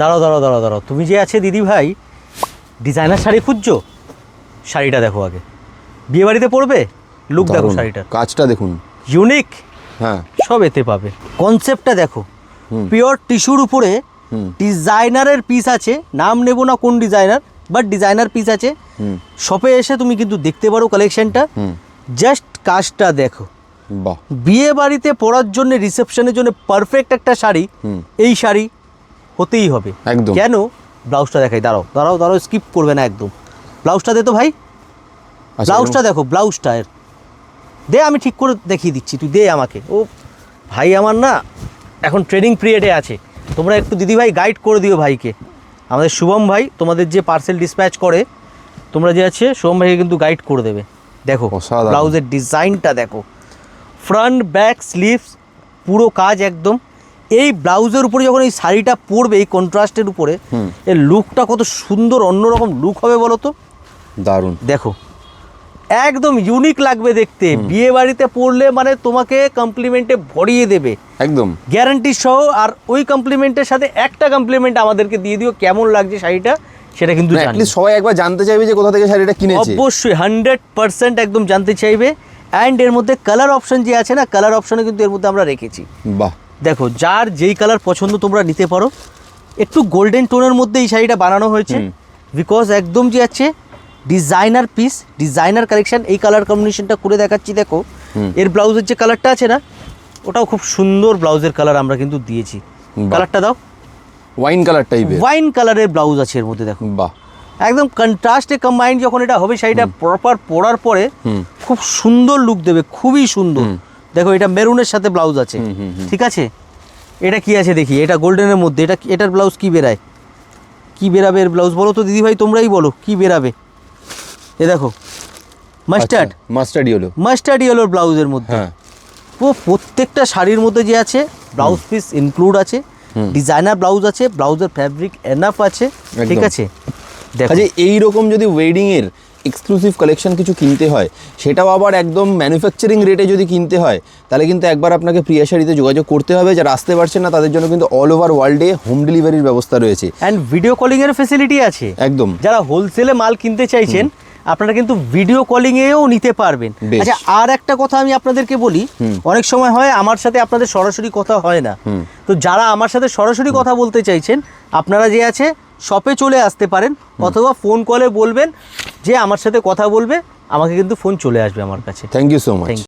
দাঁড়াও দাঁড়াও দাঁড়াও দাঁড়াও, তুমি যে আছে দিদি ভাই ডিজাইনার শাড়ি খুঁজছো, শাড়িটা দেখো আগে, বিয়ে বাড়িতে পরবে, লুক দেখো শাড়িটার, কাজটা দেখুন, ইউনিক, হ্যাঁ সব এতে পাবে। কনসেপ্টটা দেখো, পিওর টিস্যুর উপরে ডিজাইনারের পিস আছে, নাম নেব না কোন ডিজাইনার, বাট ডিজাইনার পিস আছে। শপে এসে তুমি কিন্তু দেখতে পারো কালেকশনটা, জাস্ট কাজটা দেখো। বাহ, বিয়ে বাড়িতে পরার জন্য, রিসেপশনের জন্য পারফেক্ট একটা শাড়ি, এই শাড়ি হতেই হবে একদম। কেন? ব্লাউজটা দেখাই, দাঁড়াও দাঁড়াও দাঁড়াও, স্কিপ করবে না একদম। ব্লাউজটা দে তো ভাই, ব্লাউজটা দেখো, ব্লাউজটা এর দে, আমি ঠিক করে দেখিয়ে দিচ্ছি, তুই দে আমাকে। ও ভাই আমার না এখন ট্রেনিং পিরিয়ডে আছে, তোমরা একটু দিদিভাই গাইড করে দিও ভাইকে। আমাদের শুভম ভাই তোমাদের যে পার্সেল ডিসপ্যাচ করে, তোমরা যে আছে শুভম ভাইকে কিন্তু গাইড করে দেবে। দেখো ব্লাউজের ডিজাইনটা দেখো, ফ্রন্ট ব্যাক স্লিভস পুরো কাজ একদম। এই ব্লাউজের উপরে যখন এই শাড়িটা পরবে, এই কন্ট্রাস্টের উপরে, এর লুকটা কত সুন্দর, অন্যরকম লুক হবে বলো তো। দারুণ, দেখো একদম ইউনিক লাগবে দেখতে, বিয়ে বাড়িতে পরলে মানে তোমাকে কমপ্লিমেন্টে ভরিয়ে দেবে একদম গ্যারান্টি সহ। আর ওই কমপ্লিমেন্টের সাথে একটা কমপ্লিমেন্ট আমাদেরকে দিয়ে দিও, কেমন লাগছে শাড়িটা সেটা কিন্তু সবাই একবার জানতে চাইবে যে কোথা থেকে শাড়িটা কিনেছে। অবশ্যই 100% একদম জানতে চাইবে। অ্যান্ড এর মধ্যে কালার অপশন যে আছে না, কালার অপশনে কিন্তু এর মধ্যে আমরা রেখেছি। বাহ, দেখো যার যেই কালার পছন্দ তোমরা নিতে পারো। একটু গোল্ডেন টোনের মধ্যে এই শাড়িটা বানানো হয়েছে, বিকজ একদম যে আছে ডিজাইনার পিস, ডিজাইনার কালেকশন। এই কালার কম্বিনেশনটা করে দেখাচ্ছি, দেখো এর ব্লাউজের যে কালারটা আছে না, ওটাও খুব সুন্দর ব্লাউজের কালার আমরা কিন্তু দিয়েছি। কালারটা দাও, ওয়াইন কালার টাইপের, ওয়াইন কালারের ব্লাউজ আছে এর মধ্যে, দেখো বাহ, একদম কন্ট্রাস্টে কম্বাইন্ড যখন এটা হবে, শাড়িটা প্রপার পরার পরে খুব সুন্দর লুক দেবে, খুবই সুন্দর। দেখো এটা মেরুনের সাথে ব্লাউজ আছে, ঠিক আছে। এটা কি আছে দেখি, এটা গোল্ডেনের মধ্যে, এটার ব্লাউজ কি বেরায়, কি বেরাবে এর ব্লাউজ বলো তো দিদিভাই, তোমরাই বলো কি বেরাবে। এ দেখো মাস্টার্ড ইয়েলোর ব্লাউজের মধ্যে, ও প্রত্যেকটা শাড়ির মধ্যে যে আছে ব্লাউজ পিস ইনক্লুড আছে, ডিজাইনার ব্লাউজ আছে, ব্লাউজের ফ্যাব্রিক এনাফ আছে, ঠিক আছে। দেখো এইরকম যদি ওয়েডিং এর এক্সক্লুসিভ কালেকশন কিছু কিনতে হয়, সেটাও আবার একদম ম্যানুফ্যাকচারিং রেটে যদি কিনতে হয়, তাহলে কিন্তু একবার আপনাকে প্রিয়া শাড়িতে যোগাযোগ করতে হবে। যারা আসতে পারছেন না তাদের জন্য কিন্তু অল ওভার ওয়ার্ল্ডে হোম ডেলিভারির ব্যবস্থা রয়েছে, অ্যান্ড ভিডিও কলিং এর ফেসিলিটি আছে একদম। যারা হোলসেলে মাল কিনতে চাইছেন, আপনারা কিন্তু ভিডিও কলিং এও নিতে পারবেন। আচ্ছা, আর একটা কথা আমি আপনাদেরকে বলি, অনেক সময় হয় আমার সাথে আপনাদের সরাসরি কথা হয় না, তো যারা আমার সাথে সরাসরি কথা বলতে চাইছেন, আপনারা যে আছে শপে চলে আসতে পারেন, অথবা ফোন কলে বলবেন যে আমার সাথে কথা বলবে, আমাকে কিন্তু ফোন চলে আসবে আমার কাছে। Thank you so much.